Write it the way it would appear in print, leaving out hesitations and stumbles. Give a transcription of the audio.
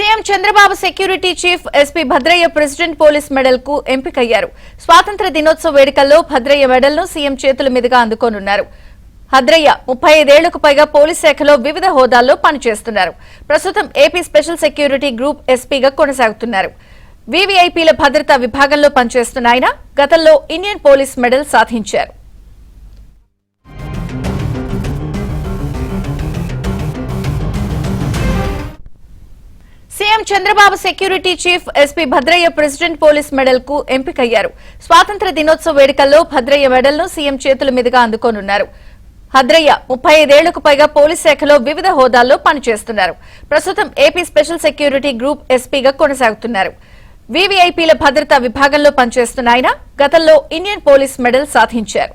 CM Chandrababu security chief SP Bhadraiah president police medal కు ఎంపికయ్యారు. స్వాతంత్ర దినోత్సవ వేడుకల్లో భద్రయ్య మెడల్ ను సీఎం చేతుల మీదుగా అందుకోనున్నారు. భద్రయ్య 35 ఏళ్లకు పైగా పోలీస్ శాఖలో వివిధ హోదాల్లో పనిచేస్తున్నారు. ప్రస్తుతం ఏపీ స్పెషల్ సెక్యూరిటీ గ్రూప్ ఎస్పీగా కొనసాగుతున్నారు. వీవీఐపీల భద్రతా విభాగంలో పనిచేస్తున్న ఆయన గతంలో ఇండియన్ పోలీస్ మెడల్ సాధించారు. CM Chandrababu security chief SP Bhadraiah president police medal కు ఎంపికయ్యారు. స్వాతంత్ర దినోత్సవ వేడుకల్లో భద్రయ్య మెడల్ ను సీఎం చేతుల మీదుగా అందుకోనున్నారు. భద్రయ్య 35 ఏళ్లకు పైగా పోలీస్ శాఖలో వివిధ హోదాల్లో పనిచేస్తున్నారు. ప్రస్తుతం ఏపీ స్పెషల్ సెక్యూరిటీ గ్రూప్ ఎస్పీగా కొనసాగుతున్నారు. వీవీఐపీల భద్రతా విభాగంలో పనిచేస్తున్న ఆయన గతంలో ఇండియన్ పోలీస్ మెడల్ సాధించారు.